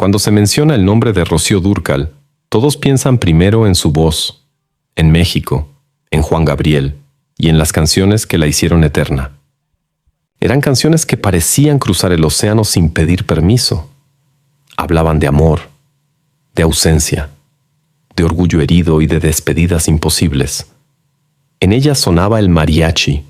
Cuando se menciona el nombre de Rocío Dúrcal, todos piensan primero en su voz, en México, en Juan Gabriel y en las canciones que la hicieron eterna. Eran canciones que parecían cruzar el océano sin pedir permiso. Hablaban de amor, de ausencia, de orgullo herido y de despedidas imposibles. En ellas sonaba el mariachi,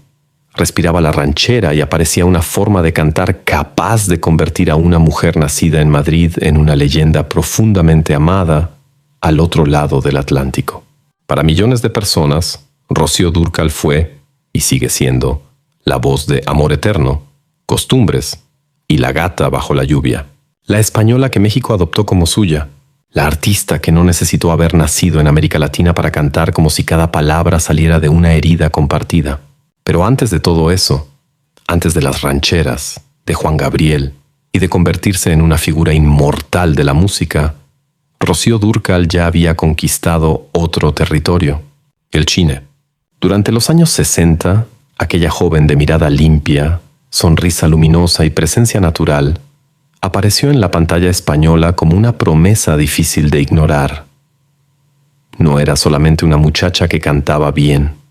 respiraba la ranchera y aparecía una forma de cantar capaz de convertir a una mujer nacida en Madrid en una leyenda profundamente amada al otro lado del Atlántico. Para millones de personas, Rocío Dúrcal fue, y sigue siendo, la voz de Amor Eterno, Costumbres y La Gata bajo la lluvia. La española que México adoptó como suya. La artista que no necesitó haber nacido en América Latina para cantar como si cada palabra saliera de una herida compartida. Pero antes de todo eso, antes de las rancheras, de Juan Gabriel y de convertirse en una figura inmortal de la música, Rocío Dúrcal ya había conquistado otro territorio, el cine. Durante los años 60, aquella joven de mirada limpia, sonrisa luminosa y presencia natural, apareció en la pantalla española como una promesa difícil de ignorar. No era solamente una muchacha que cantaba bien.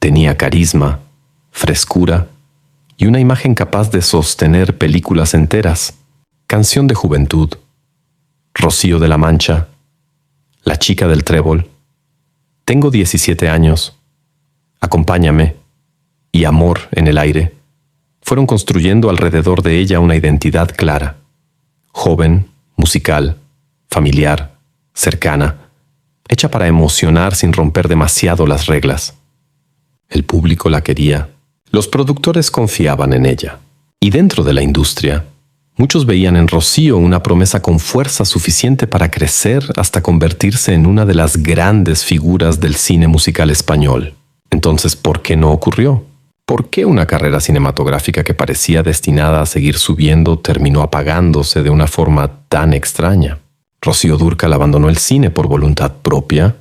Tenía carisma, frescura y una imagen capaz de sostener películas enteras. Canción de juventud, Rocío de la Mancha, La chica del trébol, Tengo 17 años, Acompáñame y Amor en el aire fueron construyendo alrededor de ella una identidad clara, joven, musical, familiar, cercana, hecha para emocionar sin romper demasiado las reglas. El público la quería, los productores confiaban en ella, y dentro de la industria, muchos veían en Rocío una promesa con fuerza suficiente para crecer hasta convertirse en una de las grandes figuras del cine musical español. Entonces, ¿por qué no ocurrió? ¿Por qué una carrera cinematográfica que parecía destinada a seguir subiendo terminó apagándose de una forma tan extraña? ¿Rocío Dúrcal abandonó el cine por voluntad propia?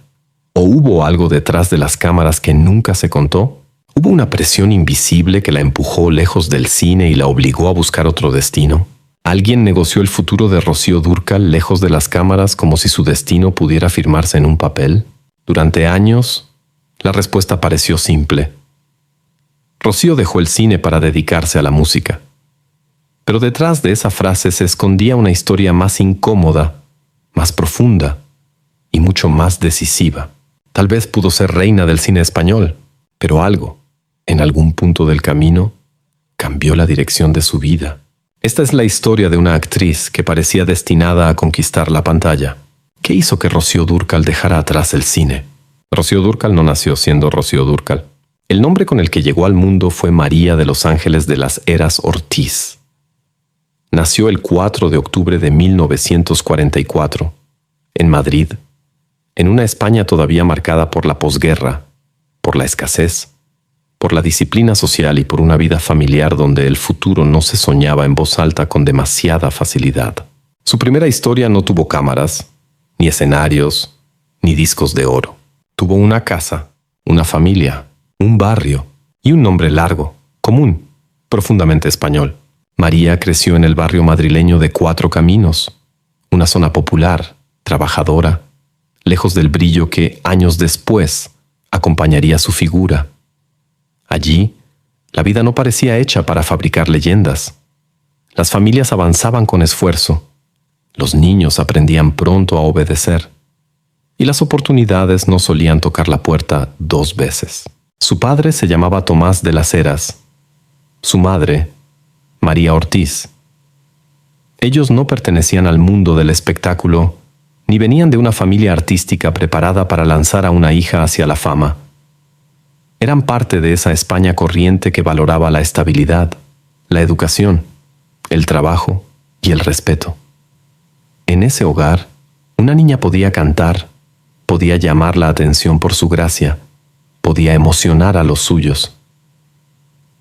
¿O hubo algo detrás de las cámaras que nunca se contó? ¿Hubo una presión invisible que la empujó lejos del cine y la obligó a buscar otro destino? ¿Alguien negoció el futuro de Rocío Dúrcal lejos de las cámaras como si su destino pudiera firmarse en un papel? Durante años, la respuesta pareció simple. Rocío dejó el cine para dedicarse a la música. Pero detrás de esa frase se escondía una historia más incómoda, más profunda y mucho más decisiva. Tal vez pudo ser reina del cine español, pero algo, en algún punto del camino, cambió la dirección de su vida. Esta es la historia de una actriz que parecía destinada a conquistar la pantalla. ¿Qué hizo que Rocío Dúrcal dejara atrás el cine? Rocío Dúrcal no nació siendo Rocío Dúrcal. El nombre con el que llegó al mundo fue María de los Ángeles de las Heras Ortiz. Nació el 4 de octubre de 1944, en Madrid, en una España todavía marcada por la posguerra, por la escasez, por la disciplina social y por una vida familiar donde el futuro no se soñaba en voz alta con demasiada facilidad. Su primera historia no tuvo cámaras, ni escenarios, ni discos de oro. Tuvo una casa, una familia, un barrio y un nombre largo, común, profundamente español. María creció en el barrio madrileño de Cuatro Caminos, una zona popular, trabajadora, lejos del brillo que, años después, acompañaría su figura. Allí, la vida no parecía hecha para fabricar leyendas. Las familias avanzaban con esfuerzo, los niños aprendían pronto a obedecer, y las oportunidades no solían tocar la puerta 2 veces. Su padre se llamaba Tomás de las Heras, su madre, María Ortiz. Ellos no pertenecían al mundo del espectáculo, ni venían de una familia artística preparada para lanzar a una hija hacia la fama. Eran parte de esa España corriente que valoraba la estabilidad, la educación, el trabajo y el respeto. En ese hogar, una niña podía cantar, podía llamar la atención por su gracia, podía emocionar a los suyos.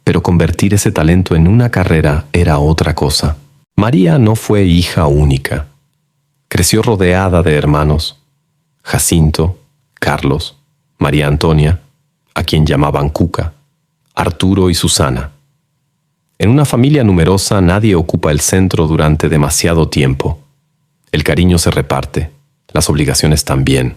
Pero convertir ese talento en una carrera era otra cosa. María no fue hija única. Creció rodeada de hermanos: Jacinto, Carlos, María Antonia, a quien llamaban Cuca, Arturo y Susana. En una familia numerosa nadie ocupa el centro durante demasiado tiempo. El cariño se reparte, las obligaciones también,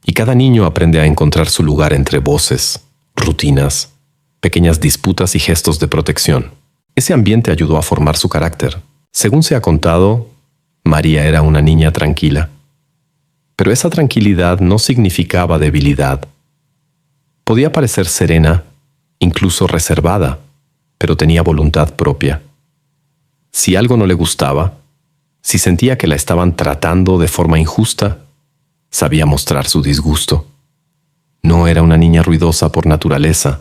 y cada niño aprende a encontrar su lugar entre voces, rutinas, pequeñas disputas y gestos de protección. Ese ambiente ayudó a formar su carácter. Según se ha contado, María era una niña tranquila. Pero esa tranquilidad no significaba debilidad. Podía parecer serena, incluso reservada, pero tenía voluntad propia. Si algo no le gustaba, si sentía que la estaban tratando de forma injusta, sabía mostrar su disgusto. No era una niña ruidosa por naturaleza,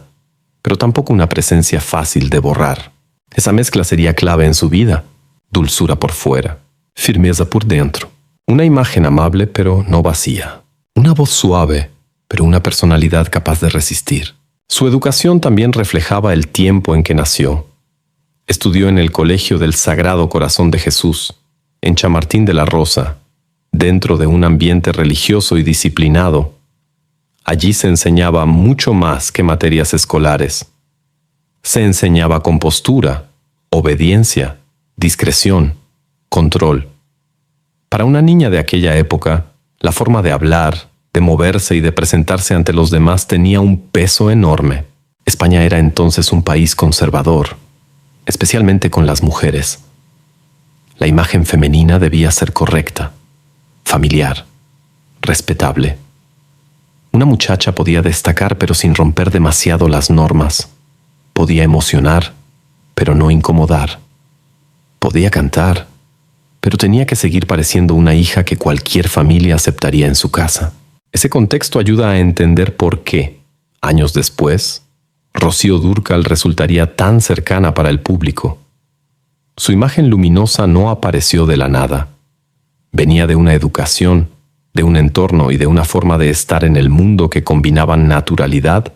pero tampoco una presencia fácil de borrar. Esa mezcla sería clave en su vida. Dulzura por fuera, firmeza por dentro. Una imagen amable pero no vacía. Una voz suave, pero una personalidad capaz de resistir. Su educación también reflejaba el tiempo en que nació. Estudió en el Colegio del Sagrado Corazón de Jesús, en Chamartín de la Rosa, dentro de un ambiente religioso y disciplinado. Allí se enseñaba mucho más que materias escolares. Se enseñaba compostura, obediencia, discreción, control. Para una niña de aquella época, la forma de hablar, de moverse y de presentarse ante los demás tenía un peso enorme. España era entonces un país conservador, especialmente con las mujeres. La imagen femenina debía ser correcta, familiar, respetable. Una muchacha podía destacar pero sin romper demasiado las normas. Podía emocionar, pero no incomodar. Podía cantar, pero tenía que seguir pareciendo una hija que cualquier familia aceptaría en su casa. Ese contexto ayuda a entender por qué, años después, Rocío Dúrcal resultaría tan cercana para el público. Su imagen luminosa no apareció de la nada. Venía de una educación, de un entorno y de una forma de estar en el mundo que combinaban naturalidad,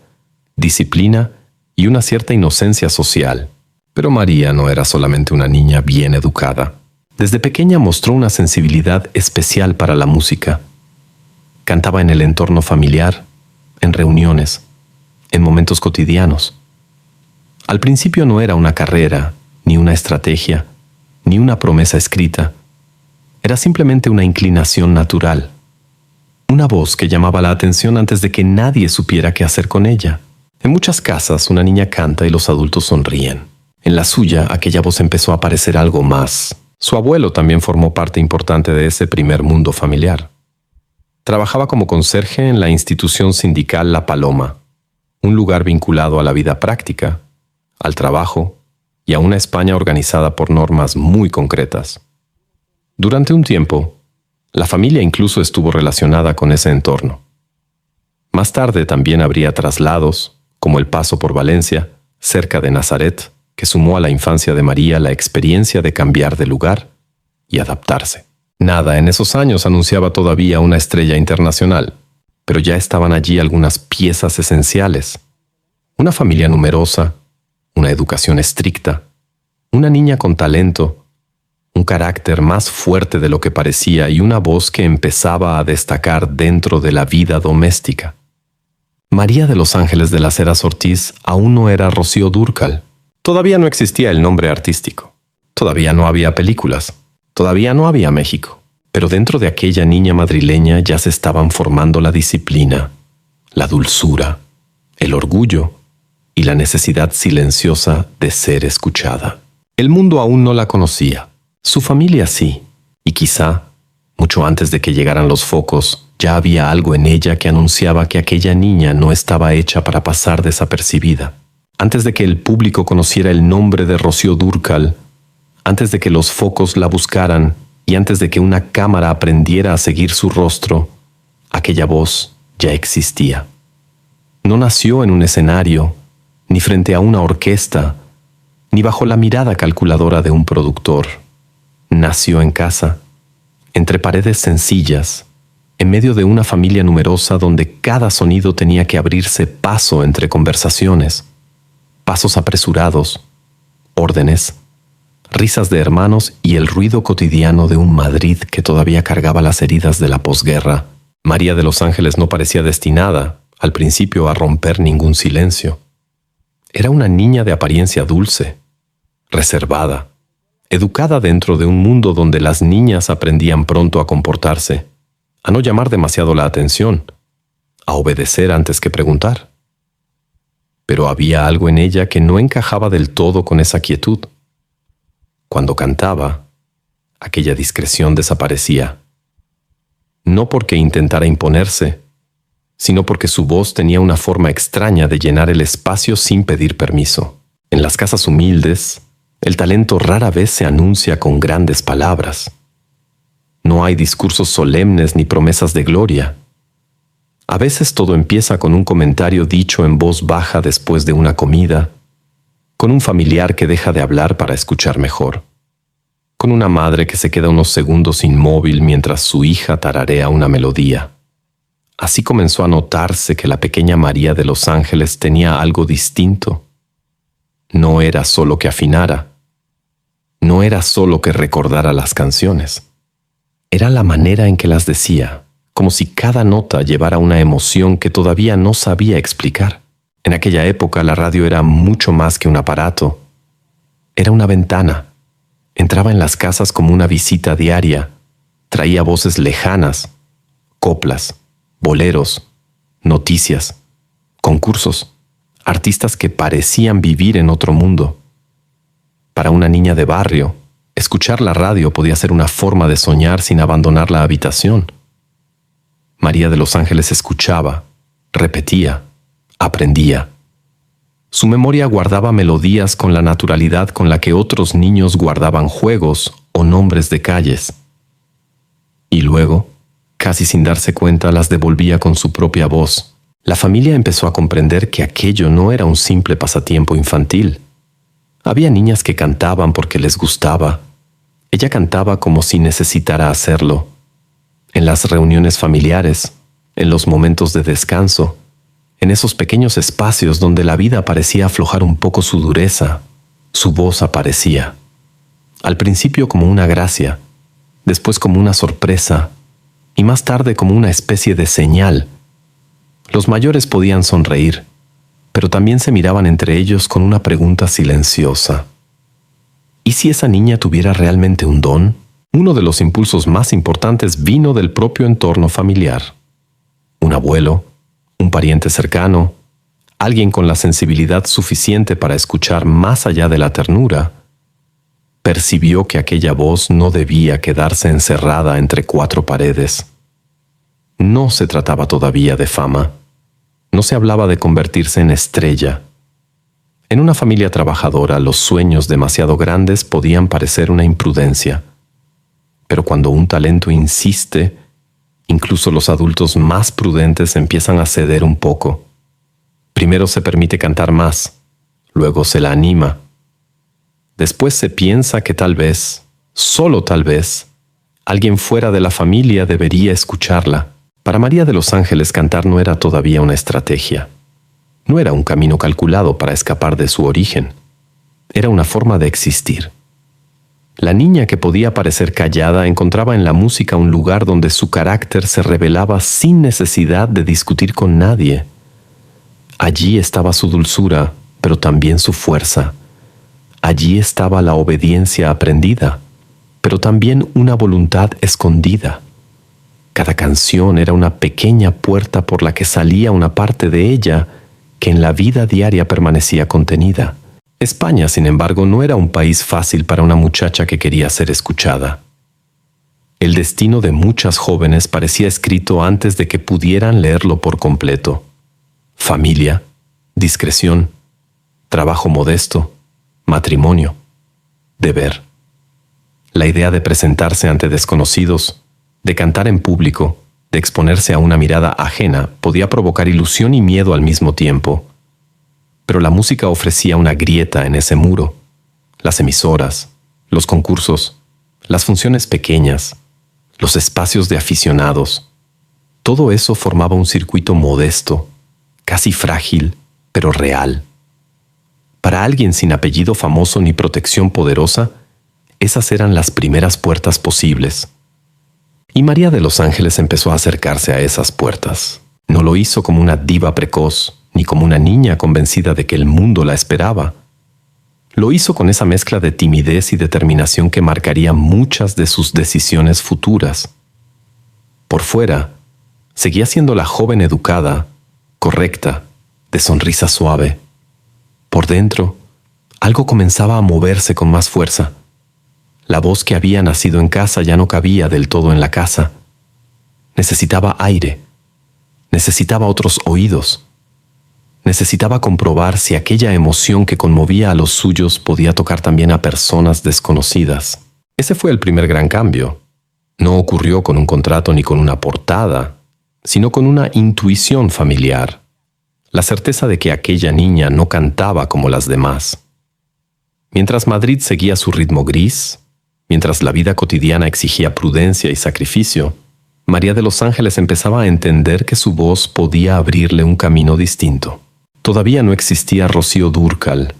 disciplina y una cierta inocencia social. Pero María no era solamente una niña bien educada. Desde pequeña mostró una sensibilidad especial para la música. Cantaba en el entorno familiar, en reuniones, en momentos cotidianos. Al principio no era una carrera, ni una estrategia, ni una promesa escrita. Era simplemente una inclinación natural. Una voz que llamaba la atención antes de que nadie supiera qué hacer con ella. En muchas casas una niña canta y los adultos sonríen. En la suya, aquella voz empezó a parecer algo más. Su abuelo también formó parte importante de ese primer mundo familiar. Trabajaba como conserje en la institución sindical La Paloma, un lugar vinculado a la vida práctica, al trabajo y a una España organizada por normas muy concretas. Durante un tiempo, la familia incluso estuvo relacionada con ese entorno. Más tarde también habría traslados, como el paso por Valencia, cerca de Nazaret, que sumó a la infancia de María la experiencia de cambiar de lugar y adaptarse. Nada en esos años anunciaba todavía una estrella internacional, pero ya estaban allí algunas piezas esenciales. Una familia numerosa, una educación estricta, una niña con talento, un carácter más fuerte de lo que parecía y una voz que empezaba a destacar dentro de la vida doméstica. María de los Ángeles de las Heras Ortiz aún no era Rocío Dúrcal. Todavía no existía el nombre artístico. Todavía no había películas. Todavía no había México. Pero dentro de aquella niña madrileña ya se estaban formando la disciplina, la dulzura, el orgullo y la necesidad silenciosa de ser escuchada. El mundo aún no la conocía. Su familia sí. Y quizá, mucho antes de que llegaran los focos, ya había algo en ella que anunciaba que aquella niña no estaba hecha para pasar desapercibida. Antes de que el público conociera el nombre de Rocío Dúrcal, antes de que los focos la buscaran y antes de que una cámara aprendiera a seguir su rostro, aquella voz ya existía. No nació en un escenario, ni frente a una orquesta, ni bajo la mirada calculadora de un productor. Nació en casa, entre paredes sencillas, en medio de una familia numerosa donde cada sonido tenía que abrirse paso entre conversaciones. Pasos apresurados, órdenes, risas de hermanos y el ruido cotidiano de un Madrid que todavía cargaba las heridas de la posguerra. María de los Ángeles no parecía destinada, al principio, a romper ningún silencio. Era una niña de apariencia dulce, reservada, educada dentro de un mundo donde las niñas aprendían pronto a comportarse, a no llamar demasiado la atención, a obedecer antes que preguntar. Pero había algo en ella que no encajaba del todo con esa quietud. Cuando cantaba, aquella discreción desaparecía. No porque intentara imponerse, sino porque su voz tenía una forma extraña de llenar el espacio sin pedir permiso. En las casas humildes, el talento rara vez se anuncia con grandes palabras. No hay discursos solemnes ni promesas de gloria. A veces todo empieza con un comentario dicho en voz baja después de una comida, con un familiar que deja de hablar para escuchar mejor, con una madre que se queda unos segundos inmóvil mientras su hija tararea una melodía. Así comenzó a notarse que la pequeña María de los Ángeles tenía algo distinto. No era solo que afinara, no era solo que recordara las canciones. Era la manera en que las decía, como si cada nota llevara una emoción que todavía no sabía explicar. En aquella época la radio era mucho más que un aparato. Era una ventana. Entraba en las casas como una visita diaria. Traía voces lejanas, coplas, boleros, noticias, concursos, artistas que parecían vivir en otro mundo. Para una niña de barrio, escuchar la radio podía ser una forma de soñar sin abandonar la habitación. María de los Ángeles escuchaba, repetía, aprendía. Su memoria guardaba melodías con la naturalidad con la que otros niños guardaban juegos o nombres de calles. Y luego, casi sin darse cuenta, las devolvía con su propia voz. La familia empezó a comprender que aquello no era un simple pasatiempo infantil. Había niñas que cantaban porque les gustaba. Ella cantaba como si necesitara hacerlo. En las reuniones familiares, en los momentos de descanso, en esos pequeños espacios donde la vida parecía aflojar un poco su dureza, su voz aparecía. Al principio como una gracia, después como una sorpresa, y más tarde como una especie de señal. Los mayores podían sonreír, pero también se miraban entre ellos con una pregunta silenciosa. ¿Y si esa niña tuviera realmente un don? Uno de los impulsos más importantes vino del propio entorno familiar. Un abuelo, un pariente cercano, alguien con la sensibilidad suficiente para escuchar más allá de la ternura, percibió que aquella voz no debía quedarse encerrada entre cuatro paredes. No se trataba todavía de fama. No se hablaba de convertirse en estrella. En una familia trabajadora, los sueños demasiado grandes podían parecer una imprudencia. Pero cuando un talento insiste, incluso los adultos más prudentes empiezan a ceder un poco. Primero se permite cantar más, luego se la anima. Después se piensa que tal vez, solo tal vez, alguien fuera de la familia debería escucharla. Para María de los Ángeles cantar no era todavía una estrategia. No era un camino calculado para escapar de su origen. Era una forma de existir. La niña que podía parecer callada encontraba en la música un lugar donde su carácter se revelaba sin necesidad de discutir con nadie. Allí estaba su dulzura, pero también su fuerza. Allí estaba la obediencia aprendida, pero también una voluntad escondida. Cada canción era una pequeña puerta por la que salía una parte de ella que en la vida diaria permanecía contenida. España, sin embargo, no era un país fácil para una muchacha que quería ser escuchada. El destino de muchas jóvenes parecía escrito antes de que pudieran leerlo por completo. Familia, discreción, trabajo modesto, matrimonio, deber. La idea de presentarse ante desconocidos, de cantar en público, de exponerse a una mirada ajena, podía provocar ilusión y miedo al mismo tiempo. Pero la música ofrecía una grieta en ese muro. Las emisoras, los concursos, las funciones pequeñas, los espacios de aficionados. Todo eso formaba un circuito modesto, casi frágil, pero real. Para alguien sin apellido famoso ni protección poderosa, esas eran las primeras puertas posibles. Y María de los Ángeles empezó a acercarse a esas puertas. No lo hizo como una diva precoz, ni como una niña convencida de que el mundo la esperaba. Lo hizo con esa mezcla de timidez y determinación que marcaría muchas de sus decisiones futuras. Por fuera, seguía siendo la joven educada, correcta, de sonrisa suave. Por dentro, algo comenzaba a moverse con más fuerza. La voz que había nacido en casa ya no cabía del todo en la casa. Necesitaba aire. Necesitaba otros oídos. Necesitaba comprobar si aquella emoción que conmovía a los suyos podía tocar también a personas desconocidas. Ese fue el primer gran cambio. No ocurrió con un contrato ni con una portada, sino con una intuición familiar. La certeza de que aquella niña no cantaba como las demás. Mientras Madrid seguía su ritmo gris, mientras la vida cotidiana exigía prudencia y sacrificio, María de los Ángeles empezaba a entender que su voz podía abrirle un camino distinto. Todavía no existía Rocío Dúrcal.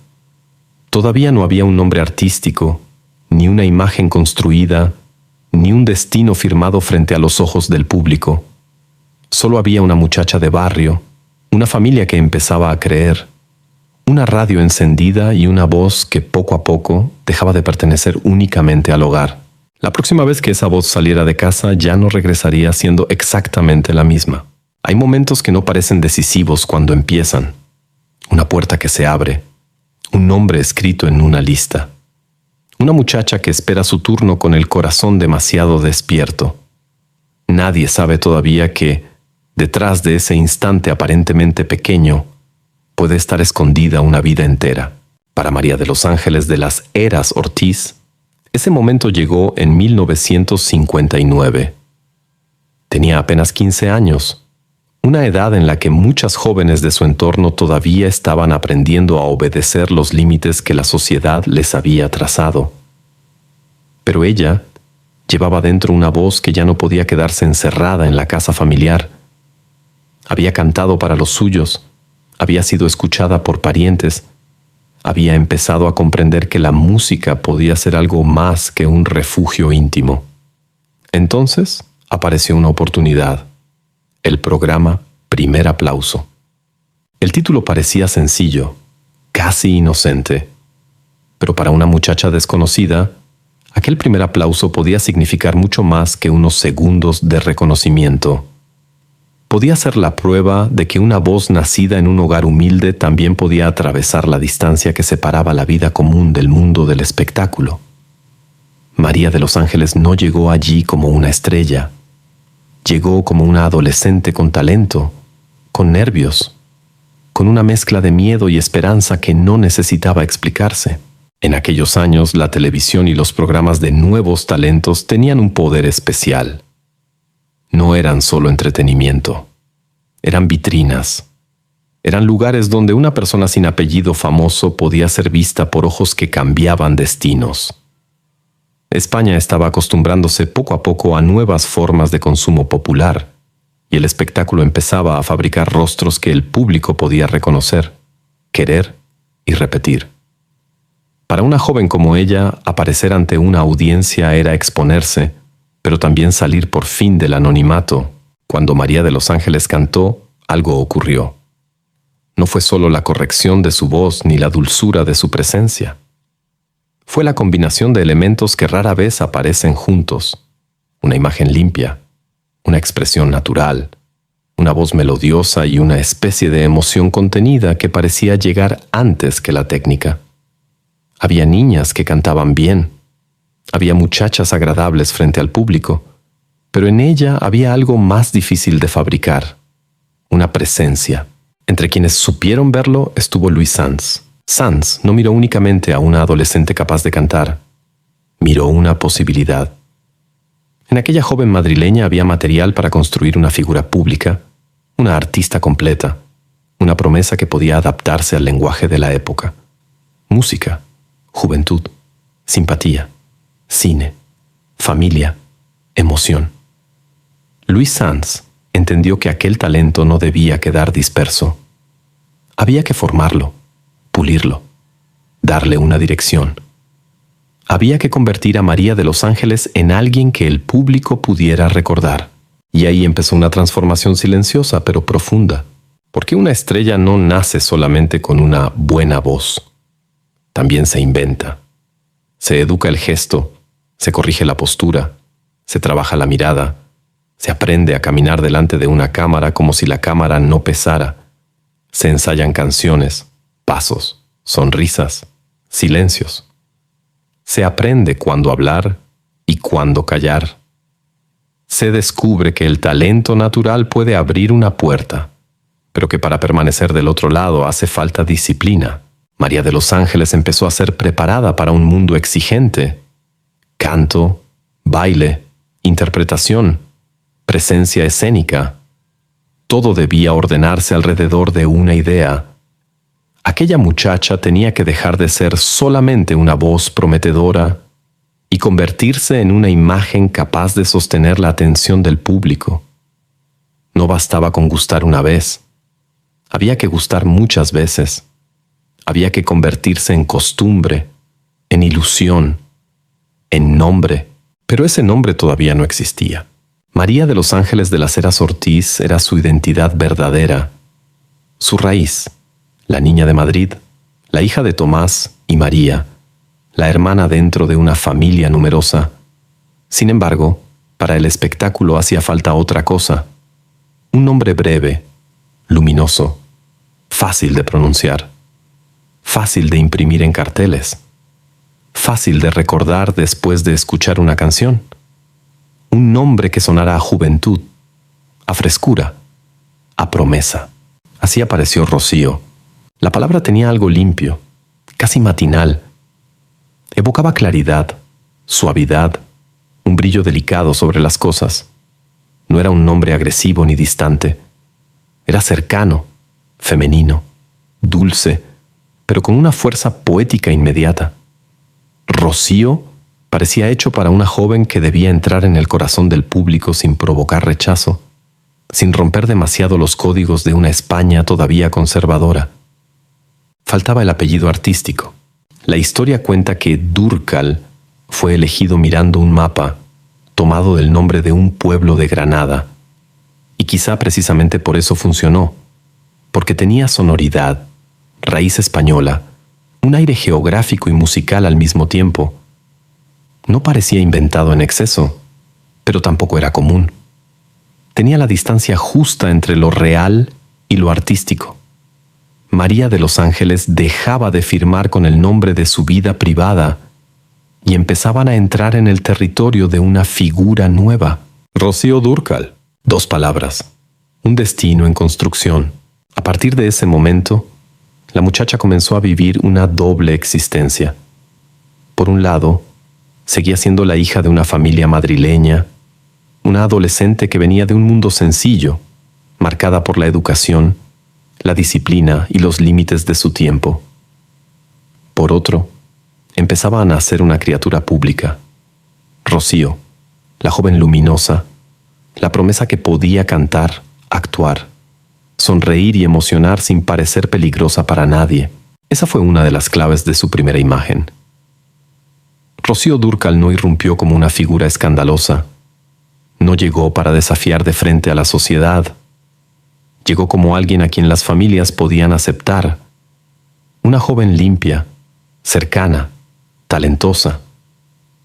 Todavía no había un nombre artístico, ni una imagen construida, ni un destino firmado frente a los ojos del público. Solo había una muchacha de barrio, una familia que empezaba a creer, una radio encendida y una voz que poco a poco dejaba de pertenecer únicamente al hogar. La próxima vez que esa voz saliera de casa ya no regresaría siendo exactamente la misma. Hay momentos que no parecen decisivos cuando empiezan. Una puerta que se abre, un nombre escrito en una lista. Una muchacha que espera su turno con el corazón demasiado despierto. Nadie sabe todavía que, detrás de ese instante aparentemente pequeño, puede estar escondida una vida entera. Para María de los Ángeles de las Heras Ortiz, ese momento llegó en 1959. Tenía apenas 15 años, una edad en la que muchas jóvenes de su entorno todavía estaban aprendiendo a obedecer los límites que la sociedad les había trazado. Pero ella llevaba dentro una voz que ya no podía quedarse encerrada en la casa familiar. Había cantado para los suyos, había sido escuchada por parientes, había empezado a comprender que la música podía ser algo más que un refugio íntimo. Entonces apareció una oportunidad. El programa Primer Aplauso. El título parecía sencillo, casi inocente, pero para una muchacha desconocida, aquel primer aplauso podía significar mucho más que unos segundos de reconocimiento. Podía ser la prueba de que una voz nacida en un hogar humilde también podía atravesar la distancia que separaba la vida común del mundo del espectáculo. María de los Ángeles no llegó allí como una estrella. Llegó como una adolescente con talento, con nervios, con una mezcla de miedo y esperanza que no necesitaba explicarse. En aquellos años, la televisión y los programas de nuevos talentos tenían un poder especial. No eran solo entretenimiento. Eran vitrinas. Eran lugares donde una persona sin apellido famoso podía ser vista por ojos que cambiaban destinos. España estaba acostumbrándose poco a poco a nuevas formas de consumo popular, y el espectáculo empezaba a fabricar rostros que el público podía reconocer, querer y repetir. Para una joven como ella, aparecer ante una audiencia era exponerse, pero también salir por fin del anonimato. Cuando María de los Ángeles cantó, algo ocurrió. No fue solo la corrección de su voz ni la dulzura de su presencia. Fue la combinación de elementos que rara vez aparecen juntos. Una imagen limpia, una expresión natural, una voz melodiosa y una especie de emoción contenida que parecía llegar antes que la técnica. Había niñas que cantaban bien. Había muchachas agradables frente al público, pero en ella había algo más difícil de fabricar, una presencia. Entre quienes supieron verlo estuvo Luis Sanz. Sanz no miró únicamente a una adolescente capaz de cantar, miró una posibilidad. En aquella joven madrileña había material para construir una figura pública, una artista completa, una promesa que podía adaptarse al lenguaje de la época. Música, juventud, simpatía, cine, familia, emoción. Luis Sanz entendió que aquel talento no debía quedar disperso. Había que formarlo, pulirlo, darle una dirección. Había que convertir a María de los Ángeles en alguien que el público pudiera recordar. Y ahí empezó una transformación silenciosa pero profunda, porque una estrella no nace solamente con una buena voz. también se inventa. Se educa el gesto, se corrige la postura, se trabaja la mirada, se aprende a caminar delante de una cámara como si la cámara no pesara. Se ensayan canciones, pasos, sonrisas, silencios. Se aprende cuándo hablar y cuándo callar. Se descubre que el talento natural puede abrir una puerta, pero que para permanecer del otro lado hace falta disciplina. María de los Ángeles empezó a ser preparada para un mundo exigente. Canto, baile, interpretación, presencia escénica. Todo debía ordenarse alrededor de una idea. Aquella muchacha tenía que dejar de ser solamente una voz prometedora y convertirse en una imagen capaz de sostener la atención del público. No bastaba con gustar una vez. Había que gustar muchas veces. Había que convertirse en costumbre, en ilusión, en nombre. Pero ese nombre todavía no existía. María de los Ángeles de las Heras Ortiz era su identidad verdadera, su raíz, la niña de Madrid, la hija de Tomás y María, la hermana dentro de una familia numerosa. Sin embargo, para el espectáculo hacía falta otra cosa, un nombre breve, luminoso, fácil de pronunciar, fácil de imprimir en carteles, fácil de recordar después de escuchar una canción. Un nombre que sonara a juventud, a frescura, a promesa. Así apareció Rocío. La palabra tenía algo limpio, casi matinal. Evocaba claridad, suavidad, un brillo delicado sobre las cosas. No era un nombre agresivo ni distante. Era cercano, femenino, dulce, pero con una fuerza poética inmediata. Rocío parecía hecho para una joven que debía entrar en el corazón del público sin provocar rechazo, sin romper demasiado los códigos de una España todavía conservadora. Faltaba el apellido artístico. La historia cuenta que Dúrcal fue elegido mirando un mapa tomado del nombre de un pueblo de Granada, y quizá precisamente por eso funcionó, porque tenía sonoridad, raíz española, un aire geográfico y musical al mismo tiempo. No parecía inventado en exceso, pero tampoco era común. Tenía la distancia justa entre lo real y lo artístico. María de los Ángeles dejaba de firmar con el nombre de su vida privada y empezaban a entrar en el territorio de una figura nueva. Rocío Dúrcal. 2 palabras. Un destino en construcción. A partir de ese momento, la muchacha comenzó a vivir una doble existencia. Por un lado, seguía siendo la hija de una familia madrileña, una adolescente que venía de un mundo sencillo, marcada por la educación, la disciplina y los límites de su tiempo. Por otro, empezaba a nacer una criatura pública, Rocío, la joven luminosa, la promesa que podía cantar, actuar, sonreír y emocionar sin parecer peligrosa para nadie. Esa fue una de las claves de su primera imagen. Rocío Dúrcal no irrumpió como una figura escandalosa. No llegó para desafiar de frente a la sociedad. Llegó como alguien a quien las familias podían aceptar. Una joven limpia, cercana, talentosa,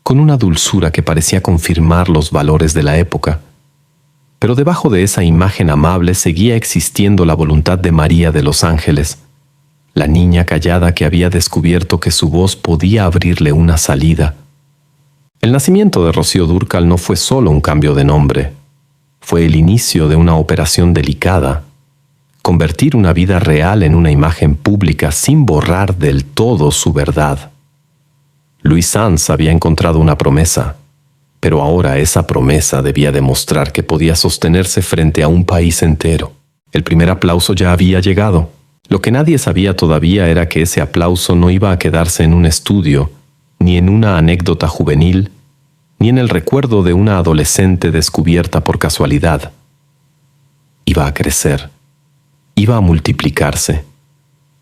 con una dulzura que parecía confirmar los valores de la época. Pero debajo de esa imagen amable seguía existiendo la voluntad de María de los Ángeles, la niña callada que había descubierto que su voz podía abrirle una salida. El nacimiento de Rocío Dúrcal no fue solo un cambio de nombre, fue el inicio de una operación delicada, convertir una vida real en una imagen pública sin borrar del todo su verdad. Luis Sanz había encontrado una promesa, pero ahora esa promesa debía demostrar que podía sostenerse frente a un país entero. El primer aplauso ya había llegado. Lo que nadie sabía todavía era que ese aplauso no iba a quedarse en un estudio, ni en una anécdota juvenil, ni en el recuerdo de una adolescente descubierta por casualidad. Iba a crecer, iba a multiplicarse,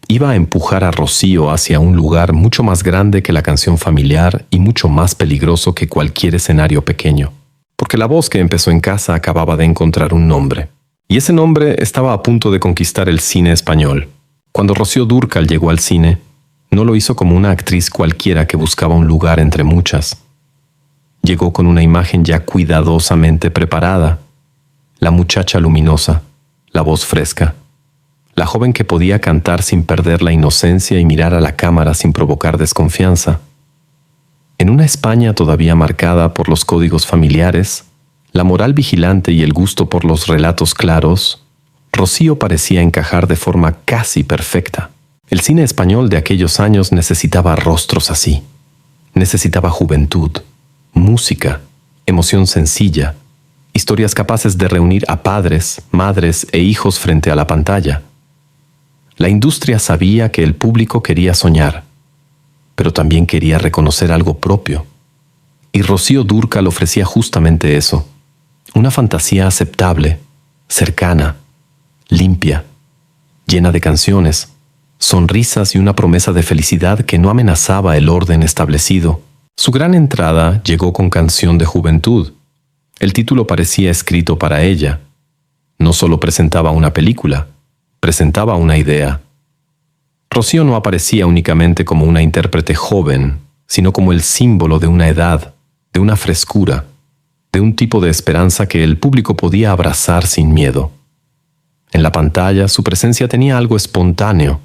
iba a empujar a Rocío hacia un lugar mucho más grande que la canción familiar y mucho más peligroso que cualquier escenario pequeño, porque la voz que empezó en casa acababa de encontrar un nombre, y ese nombre estaba a punto de conquistar el cine español. Cuando Rocío Dúrcal llegó al cine, No lo hizo como una actriz cualquiera que buscaba un lugar entre muchas. Llegó con una imagen ya cuidadosamente preparada. La muchacha luminosa, la voz fresca, la joven que podía cantar sin perder la inocencia y mirar a la cámara sin provocar desconfianza. En una España todavía marcada por los códigos familiares, la moral vigilante y el gusto por los relatos claros, Rocío parecía encajar de forma casi perfecta. El cine español de aquellos años necesitaba rostros así. Necesitaba juventud, música, emoción sencilla, historias capaces de reunir a padres, madres e hijos frente a la pantalla. La industria sabía que el público quería soñar, pero también quería reconocer algo propio. Y Rocío Dúrcal ofrecía justamente eso, una fantasía aceptable, cercana, limpia, llena de canciones, sonrisas y una promesa de felicidad que no amenazaba el orden establecido. Su gran entrada llegó con Canción de Juventud. El título parecía escrito para ella. No solo presentaba una película, presentaba una idea. Rocío no aparecía únicamente como una intérprete joven, sino como el símbolo de una edad, de una frescura, de un tipo de esperanza que el público podía abrazar sin miedo. En la pantalla su presencia tenía algo espontáneo.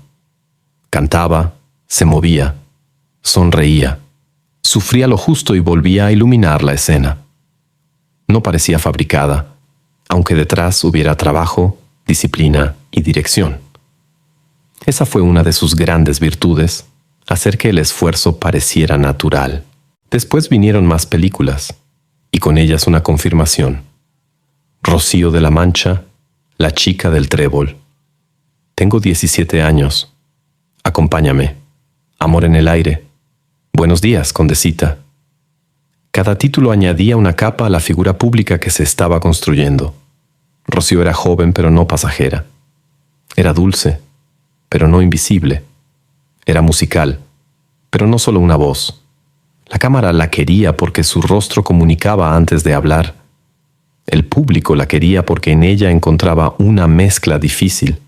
Cantaba, se movía, sonreía, sufría lo justo y volvía a iluminar la escena. No parecía fabricada, aunque detrás hubiera trabajo, disciplina y dirección. Esa fue una de sus grandes virtudes, hacer que el esfuerzo pareciera natural. Después vinieron más películas, y con ellas una confirmación. Rocío de la Mancha, La chica del trébol. Tengo 17 años. Acompáñame. Amor en el aire. Buenos días, condesita. Cada título añadía una capa a la figura pública que se estaba construyendo. Rocío era joven pero no pasajera. Era dulce, pero no invisible. Era musical, pero no solo una voz. La cámara la quería porque su rostro comunicaba antes de hablar. El público la quería porque en ella encontraba una mezcla difícil: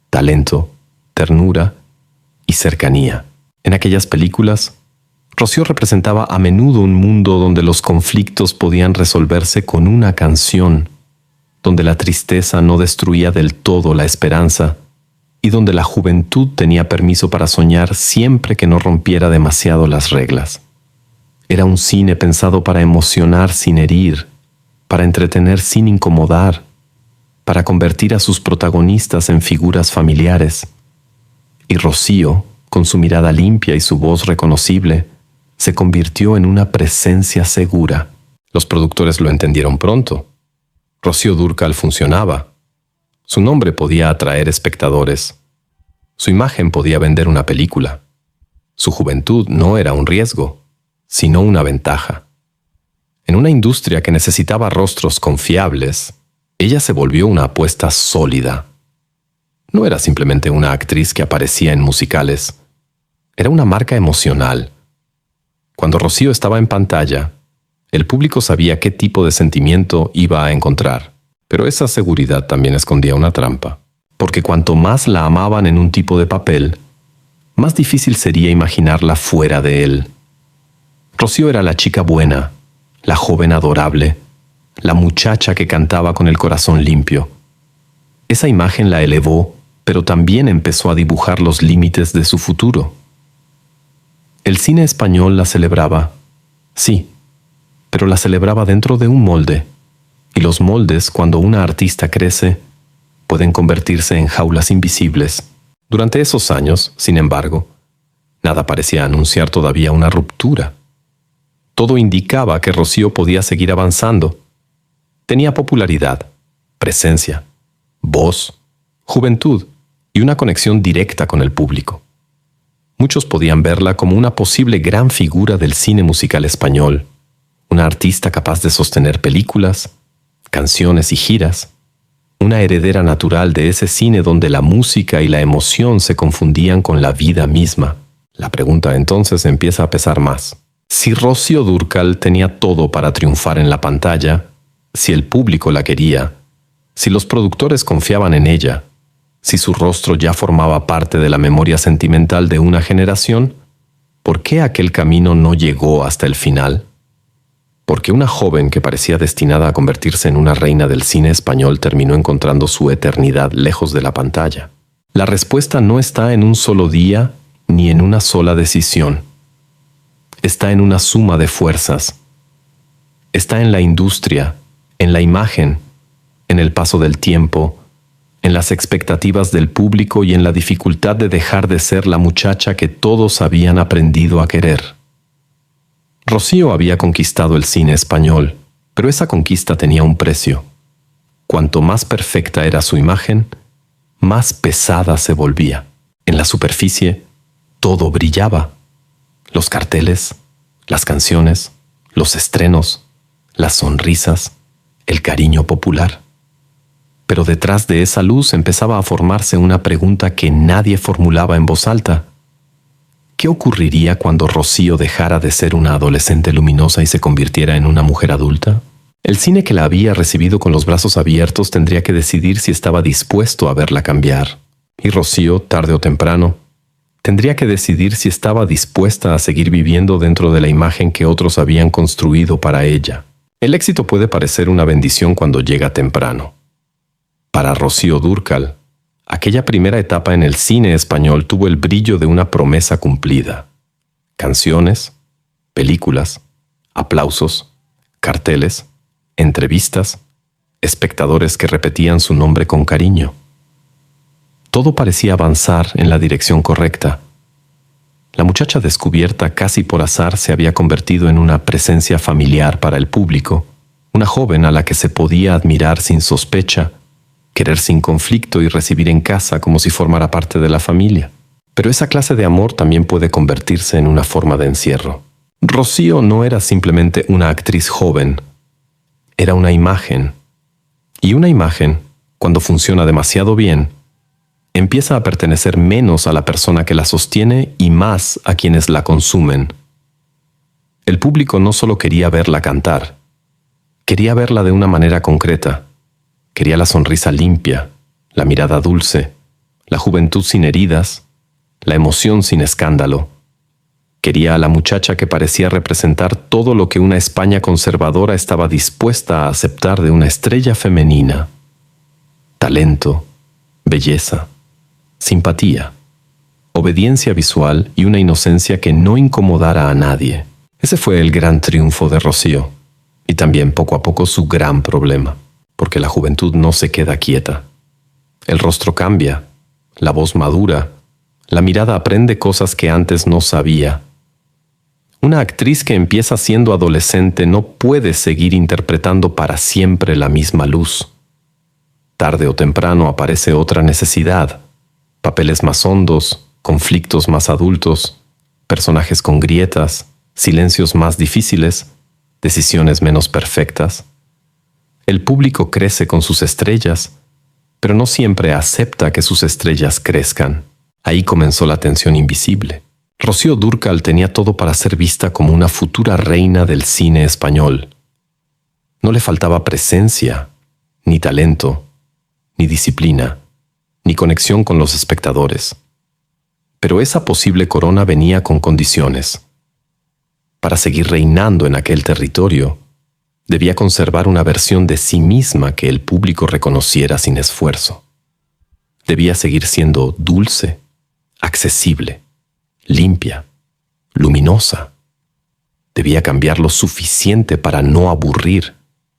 talento, ternura y cercanía. En aquellas películas, Rocío representaba a menudo un mundo donde los conflictos podían resolverse con una canción, donde la tristeza no destruía del todo la esperanza y donde la juventud tenía permiso para soñar siempre que no rompiera demasiado las reglas. Era un cine pensado para emocionar sin herir, para entretener sin incomodar, para convertir a sus protagonistas en figuras familiares. Y Rocío, con su mirada limpia y su voz reconocible, se convirtió en una presencia segura. Los productores lo entendieron pronto. Rocío Dúrcal funcionaba. Su nombre podía atraer espectadores. Su imagen podía vender una película. Su juventud no era un riesgo, sino una ventaja. En una industria que necesitaba rostros confiables, ella se volvió una apuesta sólida. No era simplemente una actriz que aparecía en musicales. Era una marca emocional. Cuando Rocío estaba en pantalla, el público sabía qué tipo de sentimiento iba a encontrar. Pero esa seguridad también escondía una trampa. Porque cuanto más la amaban en un tipo de papel, más difícil sería imaginarla fuera de él. Rocío era la chica buena, la joven adorable, la muchacha que cantaba con el corazón limpio. Esa imagen la elevó, pero también empezó a dibujar los límites de su futuro. El cine español la celebraba, sí, pero la celebraba dentro de un molde, y los moldes, cuando una artista crece, pueden convertirse en jaulas invisibles. Durante esos años, sin embargo, nada parecía anunciar todavía una ruptura. Todo indicaba que Rocío podía seguir avanzando. Tenía popularidad, presencia, voz, juventud y una conexión directa con el público. Muchos podían verla como una posible gran figura del cine musical español, una artista capaz de sostener películas, canciones y giras, una heredera natural de ese cine donde la música y la emoción se confundían con la vida misma. La pregunta entonces empieza a pesar más. Si Rocío Dúrcal tenía todo para triunfar en la pantalla, si el público la quería, si los productores confiaban en ella, Si su rostro ya formaba parte de la memoria sentimental de una generación, ¿por qué aquel camino no llegó hasta el final? ¿Por qué una joven que parecía destinada a convertirse en una reina del cine español terminó encontrando su eternidad lejos de la pantalla? La respuesta no está en un solo día ni en una sola decisión. Está en una suma de fuerzas. Está en la industria, en la imagen, en el paso del tiempo, en las expectativas del público y en la dificultad de dejar de ser la muchacha que todos habían aprendido a querer. Rocío había conquistado el cine español, pero esa conquista tenía un precio. Cuanto más perfecta era su imagen, más pesada se volvía. En la superficie, todo brillaba. Los carteles, las canciones, los estrenos, las sonrisas, el cariño popular. Pero detrás de esa luz empezaba a formarse una pregunta que nadie formulaba en voz alta. ¿Qué ocurriría cuando Rocío dejara de ser una adolescente luminosa y se convirtiera en una mujer adulta? El cine que la había recibido con los brazos abiertos tendría que decidir si estaba dispuesto a verla cambiar. Y Rocío, tarde o temprano, tendría que decidir si estaba dispuesta a seguir viviendo dentro de la imagen que otros habían construido para ella. El éxito puede parecer una bendición cuando llega temprano. Para Rocío Dúrcal, aquella primera etapa en el cine español tuvo el brillo de una promesa cumplida. Canciones, películas, aplausos, carteles, entrevistas, espectadores que repetían su nombre con cariño. Todo parecía avanzar en la dirección correcta. La muchacha descubierta casi por azar se había convertido en una presencia familiar para el público, una joven a la que se podía admirar sin sospecha, querer sin conflicto y recibir en casa como si formara parte de la familia. Pero esa clase de amor también puede convertirse en una forma de encierro. Rocío no era simplemente una actriz joven, era una imagen. Y una imagen, cuando funciona demasiado bien, empieza a pertenecer menos a la persona que la sostiene y más a quienes la consumen. El público no solo quería verla cantar, quería verla de una manera concreta. Quería la sonrisa limpia, la mirada dulce, la juventud sin heridas, la emoción sin escándalo. Quería a la muchacha que parecía representar todo lo que una España conservadora estaba dispuesta a aceptar de una estrella femenina. Talento, belleza, simpatía, obediencia visual y una inocencia que no incomodara a nadie. Ese fue el gran triunfo de Rocío, y también poco a poco su gran problema. Porque la juventud no se queda quieta. El rostro cambia, la voz madura, la mirada aprende cosas que antes no sabía. Una actriz que empieza siendo adolescente no puede seguir interpretando para siempre la misma luz. Tarde o temprano aparece otra necesidad, papeles más hondos, conflictos más adultos, personajes con grietas, silencios más difíciles, decisiones menos perfectas. El público crece con sus estrellas, pero no siempre acepta que sus estrellas crezcan. Ahí comenzó la tensión invisible. Rocío Dúrcal tenía todo para ser vista como una futura reina del cine español. No le faltaba presencia, ni talento, ni disciplina, ni conexión con los espectadores. Pero esa posible corona venía con condiciones. Para seguir reinando en aquel territorio, debía conservar una versión de sí misma que el público reconociera sin esfuerzo. Debía seguir siendo dulce, accesible, limpia, luminosa. Debía cambiar lo suficiente para no aburrir,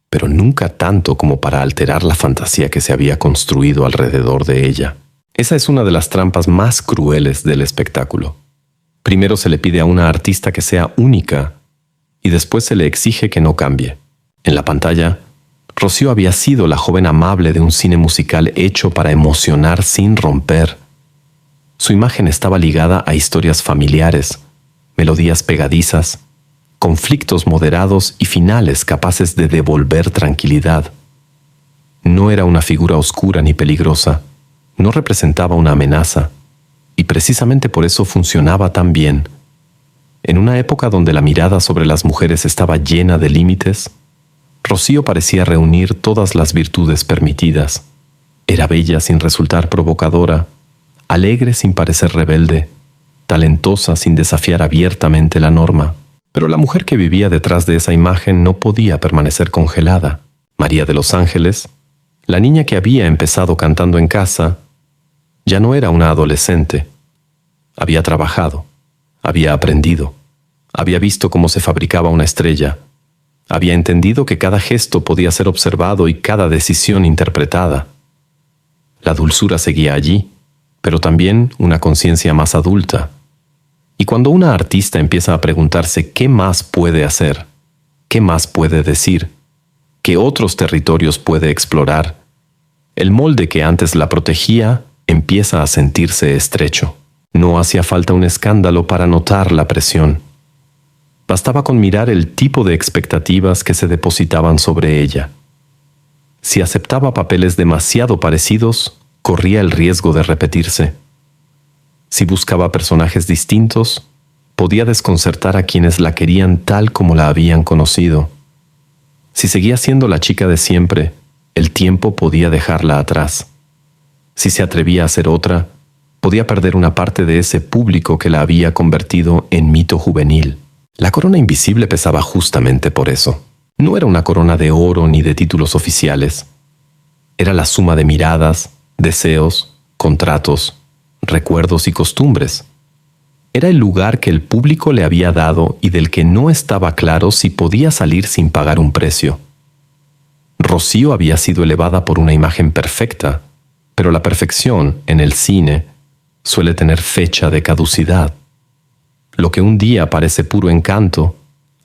pero nunca tanto como para alterar la fantasía que se había construido alrededor de ella. Esa es una de las trampas más crueles del espectáculo. Primero se le pide a una artista que sea única y después se le exige que no cambie. En la pantalla, Rocío había sido la joven amable de un cine musical hecho para emocionar sin romper. Su imagen estaba ligada a historias familiares, melodías pegadizas, conflictos moderados y finales capaces de devolver tranquilidad. No era una figura oscura ni peligrosa, no representaba una amenaza, y precisamente por eso funcionaba tan bien. En una época donde la mirada sobre las mujeres estaba llena de límites, Rocío parecía reunir todas las virtudes permitidas. Era bella sin resultar provocadora, alegre sin parecer rebelde, talentosa sin desafiar abiertamente la norma. Pero la mujer que vivía detrás de esa imagen no podía permanecer congelada. María de los Ángeles, la niña que había empezado cantando en casa, ya no era una adolescente. Había trabajado, había aprendido, había visto cómo se fabricaba una estrella, había entendido que cada gesto podía ser observado y cada decisión interpretada. La dulzura seguía allí, pero también una conciencia más adulta. Y cuando una artista empieza a preguntarse qué más puede hacer, qué más puede decir, qué otros territorios puede explorar, el molde que antes la protegía empieza a sentirse estrecho. No hacía falta un escándalo para notar la presión. Bastaba con mirar el tipo de expectativas que se depositaban sobre ella. Si aceptaba papeles demasiado parecidos, corría el riesgo de repetirse. Si buscaba personajes distintos, podía desconcertar a quienes la querían tal como la habían conocido. Si seguía siendo la chica de siempre, el tiempo podía dejarla atrás. Si se atrevía a ser otra, podía perder una parte de ese público que la había convertido en mito juvenil. La corona invisible pesaba justamente por eso. No era una corona de oro ni de títulos oficiales. Era la suma de miradas, deseos, contratos, recuerdos y costumbres. Era el lugar que el público le había dado y del que no estaba claro si podía salir sin pagar un precio. Rocío había sido elevada por una imagen perfecta, pero la perfección, en el cine, suele tener fecha de caducidad. Lo que un día parece puro encanto,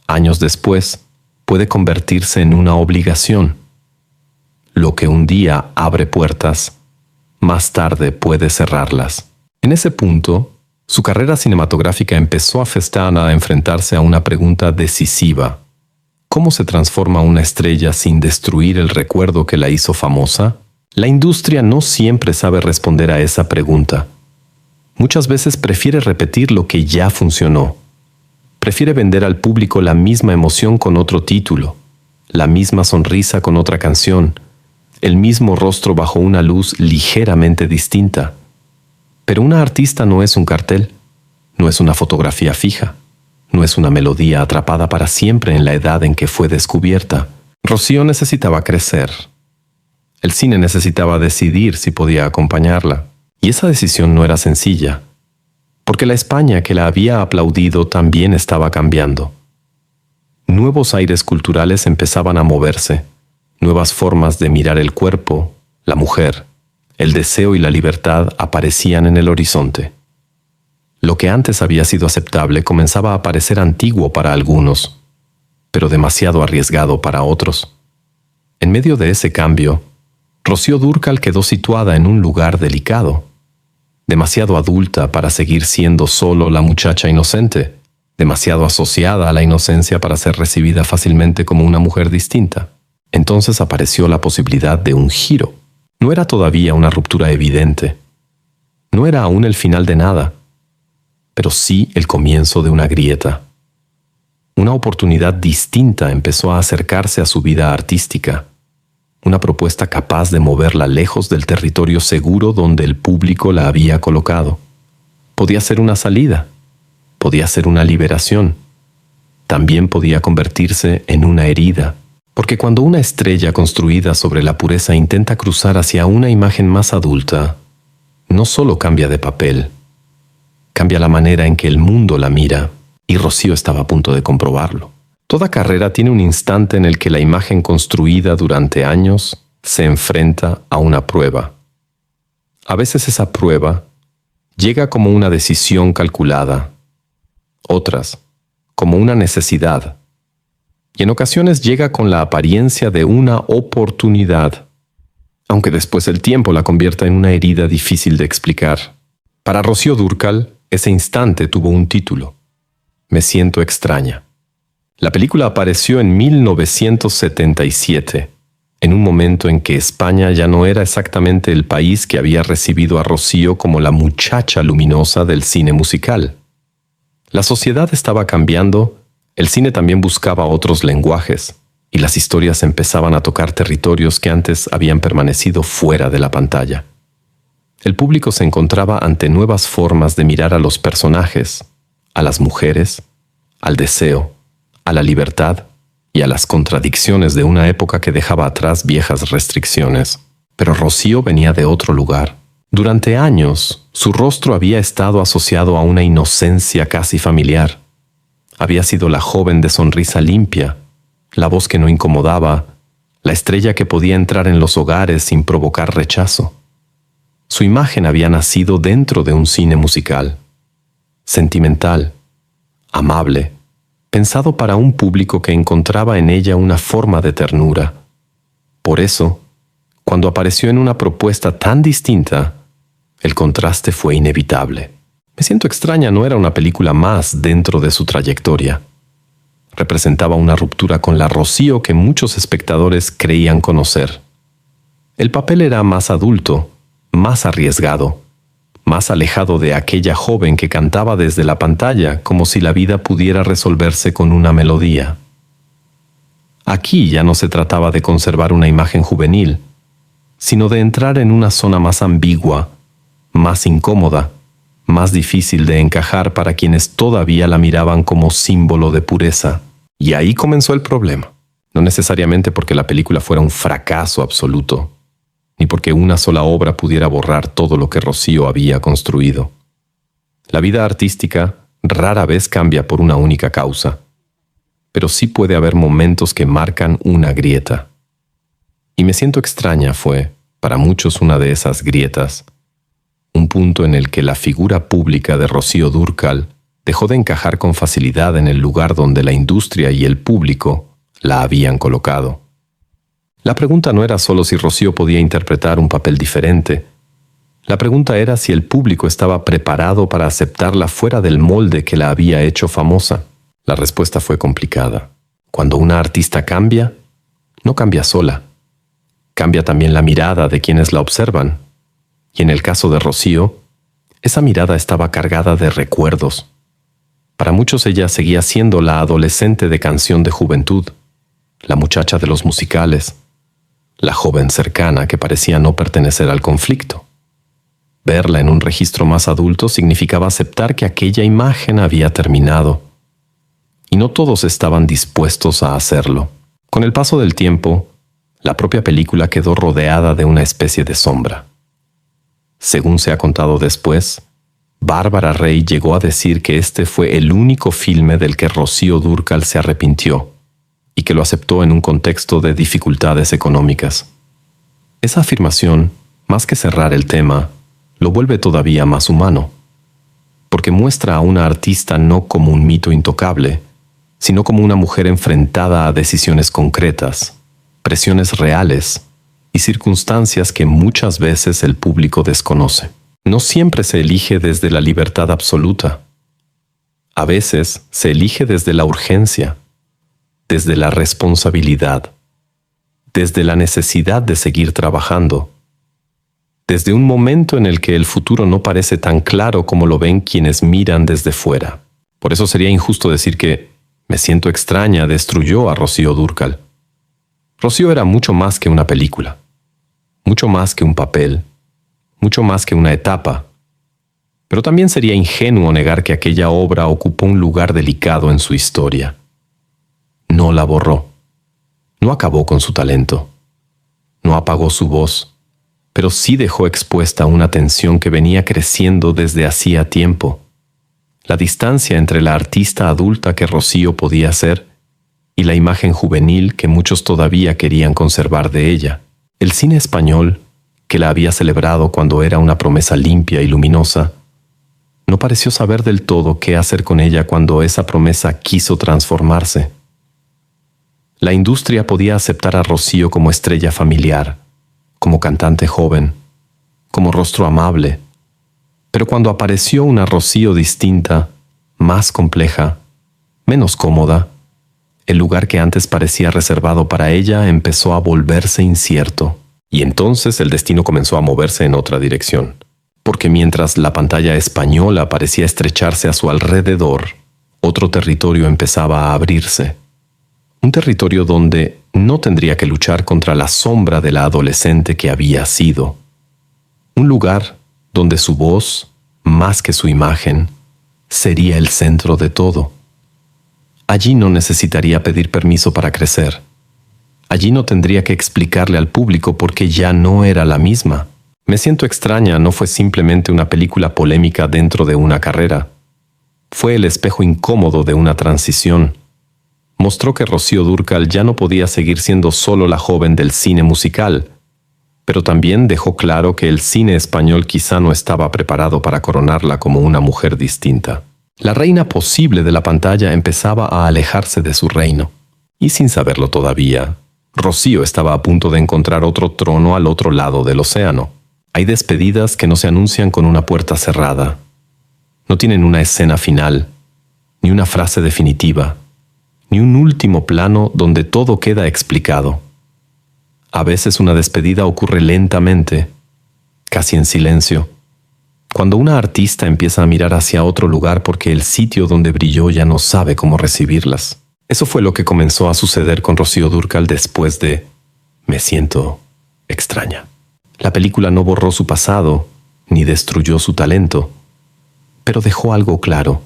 años después, puede convertirse en una obligación. Lo que un día abre puertas, más tarde puede cerrarlas. En ese punto, su carrera cinematográfica empezó a enfrentarse a una pregunta decisiva. ¿Cómo se transforma una estrella sin destruir el recuerdo que la hizo famosa? La industria no siempre sabe responder a esa pregunta. Muchas veces prefiere repetir lo que ya funcionó. Prefiere vender al público la misma emoción con otro título, la misma sonrisa con otra canción, el mismo rostro bajo una luz ligeramente distinta. Pero una artista no es un cartel, no es una fotografía fija, no es una melodía atrapada para siempre en la edad en que fue descubierta. Rocío necesitaba crecer. El cine necesitaba decidir si podía acompañarla. Y esa decisión no era sencilla, porque la España que la había aplaudido también estaba cambiando. Nuevos aires culturales empezaban a moverse, nuevas formas de mirar el cuerpo, la mujer, el deseo y la libertad aparecían en el horizonte. Lo que antes había sido aceptable comenzaba a parecer antiguo para algunos, pero demasiado arriesgado para otros. En medio de ese cambio, Rocío Dúrcal quedó situada en un lugar delicado, demasiado adulta para seguir siendo solo la muchacha inocente, demasiado asociada a la inocencia para ser recibida fácilmente como una mujer distinta. Entonces apareció la posibilidad de un giro. No era todavía una ruptura evidente. No era aún el final de nada, pero sí el comienzo de una grieta. Una oportunidad distinta empezó a acercarse a su vida artística. Una propuesta capaz de moverla lejos del territorio seguro donde el público la había colocado. Podía ser una salida, podía ser una liberación. También podía convertirse en una herida, porque cuando una estrella construida sobre la pureza intenta cruzar hacia una imagen más adulta, no solo cambia de papel, cambia la manera en que el mundo la mira, y Rocío estaba a punto de comprobarlo. Toda carrera tiene un instante en el que la imagen construida durante años se enfrenta a una prueba. A veces esa prueba llega como una decisión calculada, otras como una necesidad, y en ocasiones llega con la apariencia de una oportunidad, aunque después el tiempo la convierta en una herida difícil de explicar. Para Rocío Dúrcal, ese instante tuvo un título: Me siento extraña. La película apareció en 1977, en un momento en que España ya no era exactamente el país que había recibido a Rocío como la muchacha luminosa del cine musical. La sociedad estaba cambiando, el cine también buscaba otros lenguajes. y las historias empezaban a tocar territorios que antes habían permanecido fuera de la pantalla. El público se encontraba ante nuevas formas de mirar a los personajes, a las mujeres, al deseo, a la libertad y a las contradicciones de una época que dejaba atrás viejas restricciones. Pero Rocío venía de otro lugar. Durante años, su rostro había estado asociado a una inocencia casi familiar. Había sido la joven de sonrisa limpia, la voz que no incomodaba, la estrella que podía entrar en los hogares sin provocar rechazo. Su imagen había nacido dentro de un cine musical, sentimental, amable, pensado para un público que encontraba en ella una forma de ternura. Por eso, cuando apareció en una propuesta tan distinta, el contraste fue inevitable. Me siento extraña no era una película más dentro de su trayectoria. Representaba una ruptura con la Rocío que muchos espectadores creían conocer. El papel era más adulto, más arriesgado, más alejado de aquella joven que cantaba desde la pantalla como si la vida pudiera resolverse con una melodía. Aquí ya no se trataba de conservar una imagen juvenil, sino de entrar en una zona más ambigua, más incómoda, más difícil de encajar para quienes todavía la miraban como símbolo de pureza. Y ahí comenzó el problema. No necesariamente porque la película fuera un fracaso absoluto, ni porque una sola obra pudiera borrar todo lo que Rocío había construido. La vida artística rara vez cambia por una única causa, pero sí puede haber momentos que marcan una grieta. Y Me siento extraña fue, para muchos, una de esas grietas, un punto en el que la figura pública de Rocío Dúrcal dejó de encajar con facilidad en el lugar donde la industria y el público la habían colocado. La pregunta no era solo si Rocío podía interpretar un papel diferente. La pregunta era si el público estaba preparado para aceptarla fuera del molde que la había hecho famosa. La respuesta fue complicada. Cuando una artista cambia, no cambia sola. Cambia también la mirada de quienes la observan. Y en el caso de Rocío, esa mirada estaba cargada de recuerdos. Para muchos ella seguía siendo la adolescente de Canción de Juventud, la muchacha de los musicales, la joven cercana que parecía no pertenecer al conflicto. Verla en un registro más adulto significaba aceptar que aquella imagen había terminado. Y no todos estaban dispuestos a hacerlo. Con el paso del tiempo, la propia película quedó rodeada de una especie de sombra. Según se ha contado después, Bárbara Rey llegó a decir que este fue el único filme del que Rocío Dúrcal se arrepintió y que lo aceptó en un contexto de dificultades económicas. Esa afirmación, más que cerrar el tema, lo vuelve todavía más humano, porque muestra a una artista no como un mito intocable, sino como una mujer enfrentada a decisiones concretas, presiones reales y circunstancias que muchas veces el público desconoce. No siempre se elige desde la libertad absoluta. A veces se elige desde la urgencia, desde la responsabilidad, desde la necesidad de seguir trabajando, desde un momento en el que el futuro no parece tan claro como lo ven quienes miran desde fuera. Por eso sería injusto decir que Me siento extraña destruyó a Rocío Dúrcal. Rocío era mucho más que una película, mucho más que un papel, mucho más que una etapa. Pero también sería ingenuo negar que aquella obra ocupó un lugar delicado en su historia. No la borró, no acabó con su talento, no apagó su voz, pero sí dejó expuesta una tensión que venía creciendo desde hacía tiempo. La distancia entre la artista adulta que Rocío podía ser y la imagen juvenil que muchos todavía querían conservar de ella. El cine español, que la había celebrado cuando era una promesa limpia y luminosa, no pareció saber del todo qué hacer con ella cuando esa promesa quiso transformarse. La industria podía aceptar a Rocío como estrella familiar, como cantante joven, como rostro amable, pero cuando apareció una Rocío distinta, más compleja, menos cómoda, el lugar que antes parecía reservado para ella empezó a volverse incierto. Y entonces el destino comenzó a moverse en otra dirección, porque mientras la pantalla española parecía estrecharse a su alrededor, otro territorio empezaba a abrirse. Un territorio donde no tendría que luchar contra la sombra de la adolescente que había sido. Un lugar donde su voz, más que su imagen, sería el centro de todo. Allí no necesitaría pedir permiso para crecer. Allí no tendría que explicarle al público por qué ya no era la misma. Me siento extraña no fue simplemente una película polémica dentro de una carrera. Fue el espejo incómodo de una transición. Mostró que Rocío Dúrcal ya no podía seguir siendo solo la joven del cine musical, pero también dejó claro que el cine español quizá no estaba preparado para coronarla como una mujer distinta. La reina posible de la pantalla empezaba a alejarse de su reino. Y sin saberlo todavía, Rocío estaba a punto de encontrar otro trono al otro lado del océano. Hay despedidas que no se anuncian con una puerta cerrada. No tienen una escena final, ni una frase definitiva, ni un último plano donde todo queda explicado. A veces una despedida ocurre lentamente, casi en silencio, cuando una artista empieza a mirar hacia otro lugar porque el sitio donde brilló ya no sabe cómo recibirlas. Eso fue lo que comenzó a suceder con Rocío Dúrcal después de Me siento extraña. La película no borró su pasado, ni destruyó su talento, pero dejó algo claro.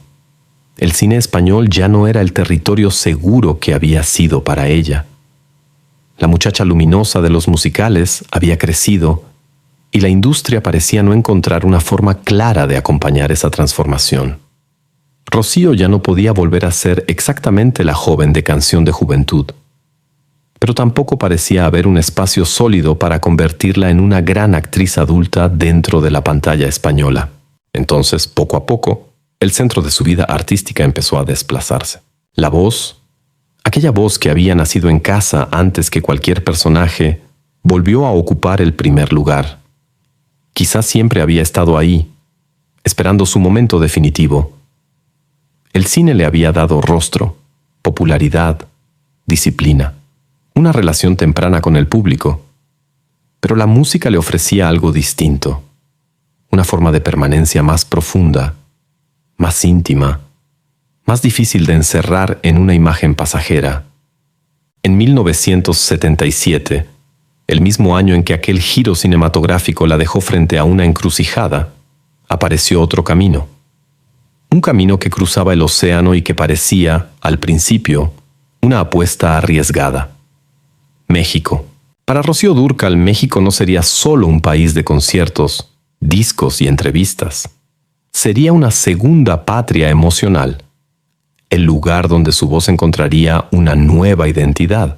El cine español ya no era el territorio seguro que había sido para ella. La muchacha luminosa de los musicales había crecido y la industria parecía no encontrar una forma clara de acompañar esa transformación. Rocío ya no podía volver a ser exactamente la joven de Canción de Juventud, pero tampoco parecía haber un espacio sólido para convertirla en una gran actriz adulta dentro de la pantalla española. Entonces, poco a poco, el centro de su vida artística empezó a desplazarse. La voz, aquella voz que había nacido en casa antes que cualquier personaje, volvió a ocupar el primer lugar. Quizás siempre había estado ahí, esperando su momento definitivo. El cine le había dado rostro, popularidad, disciplina, una relación temprana con el público, pero la música le ofrecía algo distinto, una forma de permanencia más profunda, más íntima, más difícil de encerrar en una imagen pasajera. En 1977, el mismo año en que aquel giro cinematográfico la dejó frente a una encrucijada, apareció otro camino. Un camino que cruzaba el océano y que parecía, al principio, una apuesta arriesgada. México. Para Rocío Dúrcal, México no sería solo un país de conciertos, discos y entrevistas. Sería una segunda patria emocional, el lugar donde su voz encontraría una nueva identidad.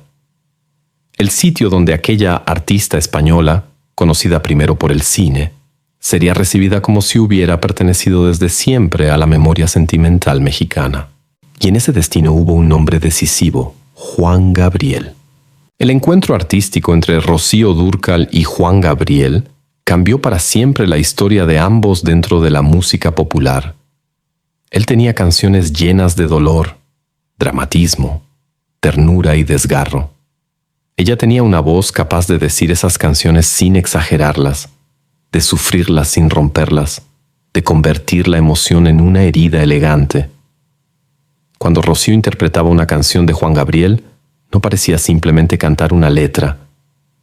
El sitio donde aquella artista española, conocida primero por el cine, sería recibida como si hubiera pertenecido desde siempre a la memoria sentimental mexicana. Y en ese destino hubo un nombre decisivo, Juan Gabriel. El encuentro artístico entre Rocío Dúrcal y Juan Gabriel cambió para siempre la historia de ambos dentro de la música popular. Él tenía canciones llenas de dolor, dramatismo, ternura y desgarro. Ella tenía una voz capaz de decir esas canciones sin exagerarlas, de sufrirlas sin romperlas, de convertir la emoción en una herida elegante. Cuando Rocío interpretaba una canción de Juan Gabriel, no parecía simplemente cantar una letra,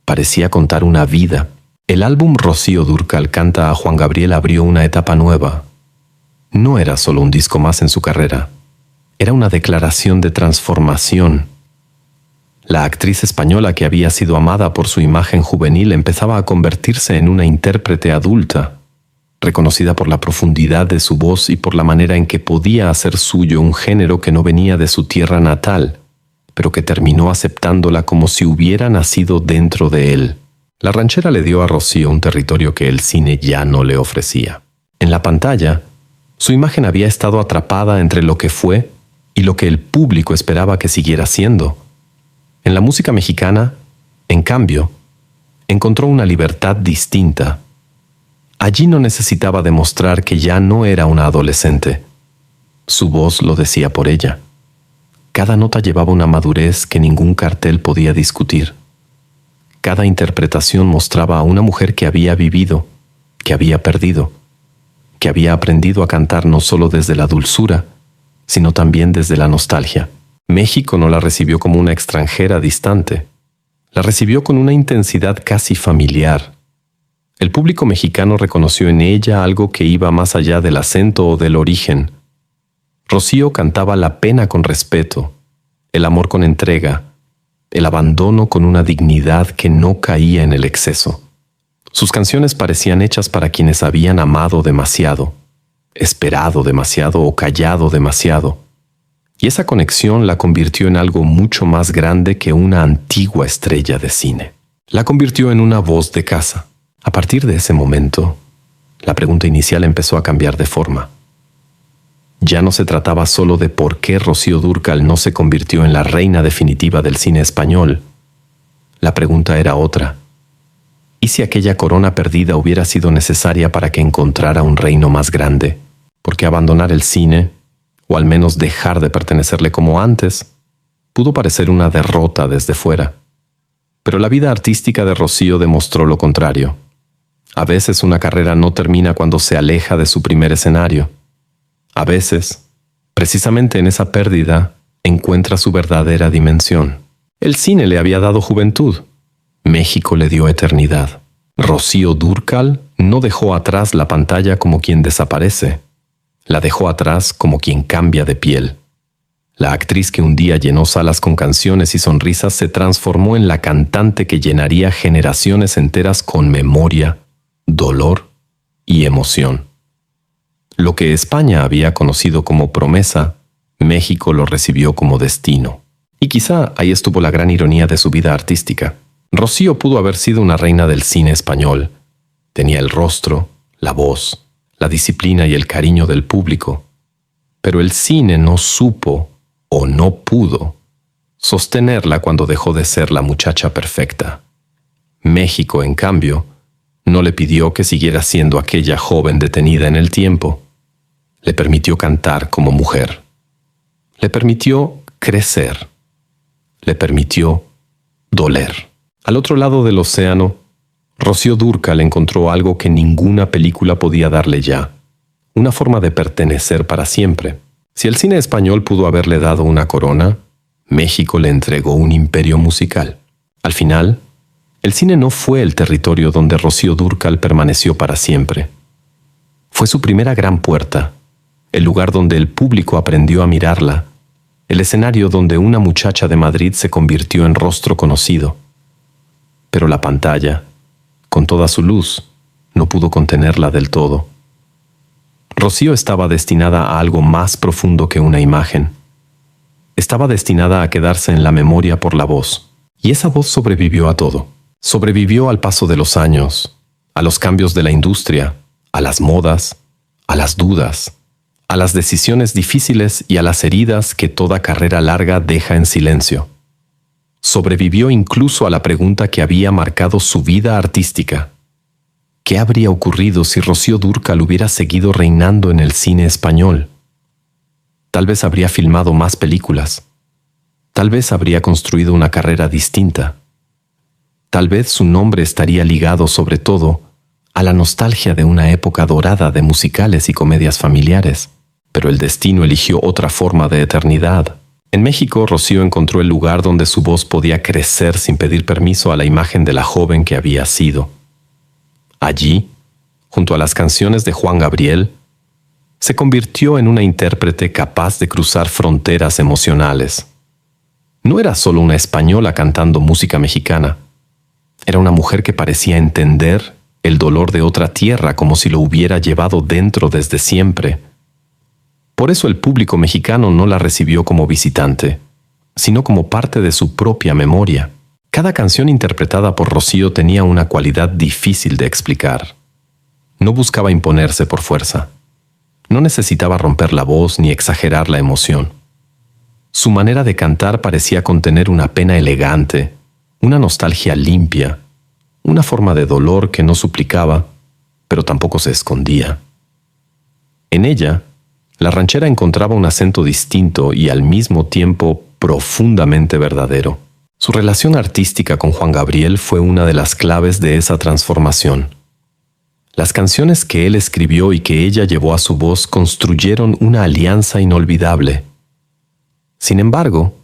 parecía contar una vida. El álbum Rocío Dúrcal canta a Juan Gabriel abrió una etapa nueva. No era solo un disco más en su carrera, era una declaración de transformación. La actriz española que había sido amada por su imagen juvenil empezaba a convertirse en una intérprete adulta, reconocida por la profundidad de su voz y por la manera en que podía hacer suyo un género que no venía de su tierra natal, pero que terminó aceptándola como si hubiera nacido dentro de él. La ranchera le dio a Rocío un territorio que el cine ya no le ofrecía. En la pantalla, su imagen había estado atrapada entre lo que fue y lo que el público esperaba que siguiera siendo. En la música mexicana, en cambio, encontró una libertad distinta. Allí no necesitaba demostrar que ya no era una adolescente. Su voz lo decía por ella. Cada nota llevaba una madurez que ningún cartel podía discutir. Cada interpretación mostraba a una mujer que había vivido, que había perdido, que había aprendido a cantar no solo desde la dulzura, sino también desde la nostalgia. México no la recibió como una extranjera distante. La recibió con una intensidad casi familiar. El público mexicano reconoció en ella algo que iba más allá del acento o del origen. Rocío cantaba la pena con respeto, el amor con entrega, el abandono con una dignidad que no caía en el exceso. Sus canciones parecían hechas para quienes habían amado demasiado, esperado demasiado o callado demasiado. Y esa conexión la convirtió en algo mucho más grande que una antigua estrella de cine. La convirtió en una voz de casa. A partir de ese momento, la pregunta inicial empezó a cambiar de forma. Ya no se trataba solo de por qué Rocío Dúrcal no se convirtió en la reina definitiva del cine español. La pregunta era otra. ¿Y si aquella corona perdida hubiera sido necesaria para que encontrara un reino más grande? Porque abandonar el cine, o al menos dejar de pertenecerle como antes, pudo parecer una derrota desde fuera. Pero la vida artística de Rocío demostró lo contrario. A veces una carrera no termina cuando se aleja de su primer escenario. A veces, precisamente en esa pérdida, encuentra su verdadera dimensión. El cine le había dado juventud. México le dio eternidad. Rocío Dúrcal no dejó atrás la pantalla como quien desaparece. La dejó atrás como quien cambia de piel. La actriz que un día llenó salas con canciones y sonrisas se transformó en la cantante que llenaría generaciones enteras con memoria, dolor y emoción. Lo que España había conocido como promesa, México lo recibió como destino. Y quizá ahí estuvo la gran ironía de su vida artística. Rocío pudo haber sido una reina del cine español. Tenía el rostro, la voz, la disciplina y el cariño del público. Pero el cine no supo, o no pudo, sostenerla cuando dejó de ser la muchacha perfecta. México, en cambio, no le pidió que siguiera siendo aquella joven detenida en el tiempo. Le permitió cantar como mujer. Le permitió crecer. Le permitió doler. Al otro lado del océano, Rocío Dúrcal encontró algo que ninguna película podía darle ya: una forma de pertenecer para siempre. Si el cine español pudo haberle dado una corona, México le entregó un imperio musical. Al final, el cine no fue el territorio donde Rocío Dúrcal permaneció para siempre. Fue su primera gran puerta, el lugar donde el público aprendió a mirarla, el escenario donde una muchacha de Madrid se convirtió en rostro conocido. Pero la pantalla, con toda su luz, no pudo contenerla del todo. Rocío estaba destinada a algo más profundo que una imagen. Estaba destinada a quedarse en la memoria por la voz. Y esa voz sobrevivió a todo. Sobrevivió al paso de los años, a los cambios de la industria, a las modas, a las dudas, a las decisiones difíciles y a las heridas que toda carrera larga deja en silencio. Sobrevivió incluso a la pregunta que había marcado su vida artística. ¿Qué habría ocurrido si Rocío Dúrcal hubiera seguido reinando en el cine español? Tal vez habría filmado más películas. Tal vez habría construido una carrera distinta. Tal vez su nombre estaría ligado sobre todo a la nostalgia de una época dorada de musicales y comedias familiares. Pero el destino eligió otra forma de eternidad. En México, Rocío encontró el lugar donde su voz podía crecer sin pedir permiso a la imagen de la joven que había sido. Allí, junto a las canciones de Juan Gabriel, se convirtió en una intérprete capaz de cruzar fronteras emocionales. No era solo una española cantando música mexicana. Era una mujer que parecía entender el dolor de otra tierra como si lo hubiera llevado dentro desde siempre. Por eso el público mexicano no la recibió como visitante, sino como parte de su propia memoria. Cada canción interpretada por Rocío tenía una cualidad difícil de explicar. No buscaba imponerse por fuerza. No necesitaba romper la voz ni exagerar la emoción. Su manera de cantar parecía contener una pena elegante, una nostalgia limpia, una forma de dolor que no suplicaba, pero tampoco se escondía. En ella, la ranchera encontraba un acento distinto y al mismo tiempo profundamente verdadero. Su relación artística con Juan Gabriel fue una de las claves de esa transformación. Las canciones que él escribió y que ella llevó a su voz construyeron una alianza inolvidable. Sin embargo,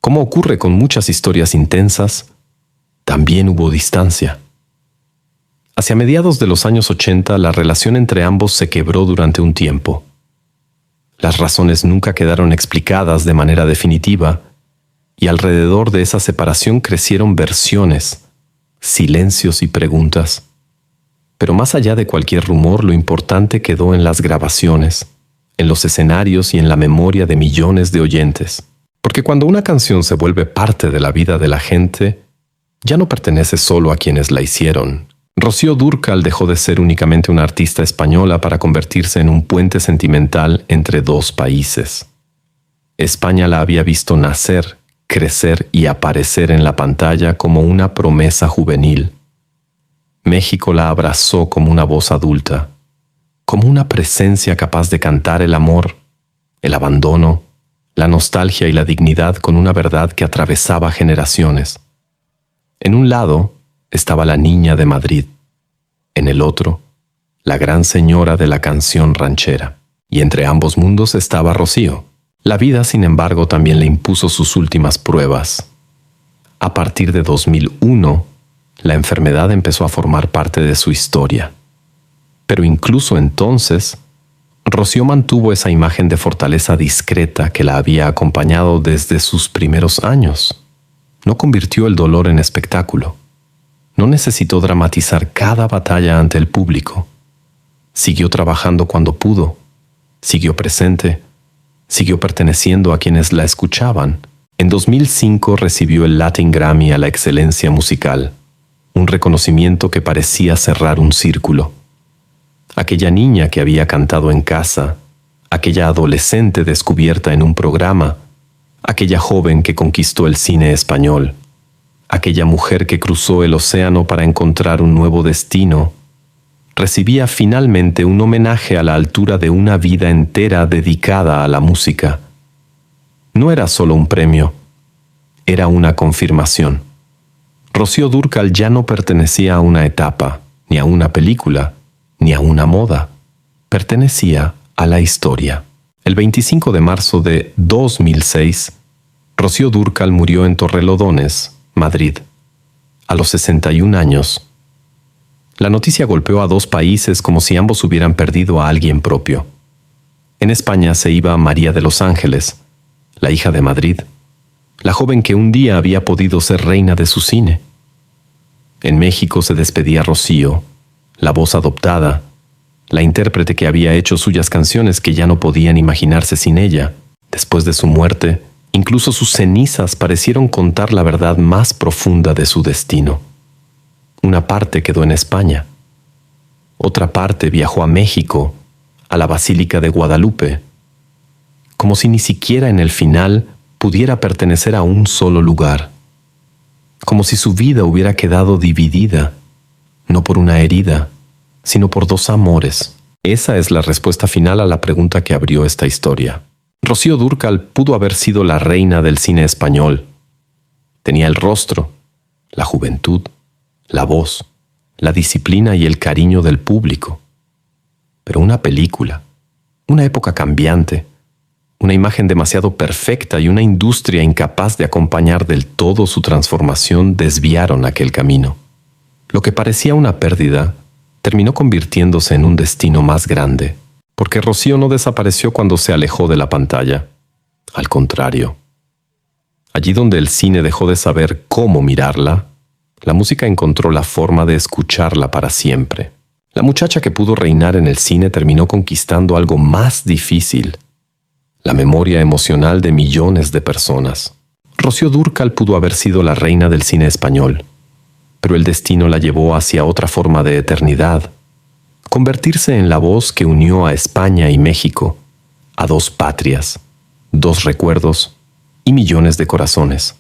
Como ocurre con muchas historias intensas, también hubo distancia. Hacia mediados de los años 80, la relación entre ambos se quebró durante un tiempo. Las razones nunca quedaron explicadas de manera definitiva, y alrededor de esa separación crecieron versiones, silencios y preguntas. Pero más allá de cualquier rumor, lo importante quedó en las grabaciones, en los escenarios y en la memoria de millones de oyentes. Porque cuando una canción se vuelve parte de la vida de la gente, ya no pertenece solo a quienes la hicieron. Rocío Dúrcal dejó de ser únicamente una artista española para convertirse en un puente sentimental entre dos países. España la había visto nacer, crecer y aparecer en la pantalla como una promesa juvenil. México la abrazó como una voz adulta, como una presencia capaz de cantar el amor, el abandono, la nostalgia y la dignidad con una verdad que atravesaba generaciones. En un lado estaba la niña de Madrid, en el otro, la gran señora de la canción ranchera, y entre ambos mundos estaba Rocío. La vida, sin embargo, también le impuso sus últimas pruebas. A partir de 2001, la enfermedad empezó a formar parte de su historia. Pero incluso entonces, Rocío mantuvo esa imagen de fortaleza discreta que la había acompañado desde sus primeros años. No convirtió el dolor en espectáculo. No necesitó dramatizar cada batalla ante el público. Siguió trabajando cuando pudo. Siguió presente. Siguió perteneciendo a quienes la escuchaban. En 2005 recibió el Latin Grammy a la excelencia musical, un reconocimiento que parecía cerrar un círculo. Aquella niña que había cantado en casa, aquella adolescente descubierta en un programa, aquella joven que conquistó el cine español, aquella mujer que cruzó el océano para encontrar un nuevo destino, recibía finalmente un homenaje a la altura de una vida entera dedicada a la música. No era solo un premio, era una confirmación. Rocío Dúrcal ya no pertenecía a una etapa, ni a una película, ni a una moda. Pertenecía a la historia. El 25 de marzo de 2006, Rocío Dúrcal murió en Torrelodones, Madrid, a los 61 años. La noticia golpeó a dos países como si ambos hubieran perdido a alguien propio. En España se iba María de los Ángeles, la hija de Madrid, la joven que un día había podido ser reina de su cine. En México se despedía Rocío, la voz adoptada, la intérprete que había hecho suyas canciones que ya no podían imaginarse sin ella. Después de su muerte, incluso sus cenizas parecieron contar la verdad más profunda de su destino. Una parte quedó en España. Otra parte viajó a México, a la Basílica de Guadalupe, como si ni siquiera en el final pudiera pertenecer a un solo lugar, como si su vida hubiera quedado dividida, no por una herida, sino por dos amores. Esa es la respuesta final a la pregunta que abrió esta historia. Rocío Dúrcal pudo haber sido la reina del cine español. Tenía el rostro, la juventud, la voz, la disciplina y el cariño del público. Pero una película, una época cambiante, una imagen demasiado perfecta y una industria incapaz de acompañar del todo su transformación desviaron aquel camino. Lo que parecía una pérdida terminó convirtiéndose en un destino más grande, porque Rocío no desapareció cuando se alejó de la pantalla. Al contrario, allí donde el cine dejó de saber cómo mirarla, la música encontró la forma de escucharla para siempre. La muchacha que pudo reinar en el cine terminó conquistando algo más difícil: la memoria emocional de millones de personas. Rocío Dúrcal pudo haber sido la reina del cine español, pero el destino la llevó hacia otra forma de eternidad: convertirse en la voz que unió a España y México, a dos patrias, dos recuerdos y millones de corazones.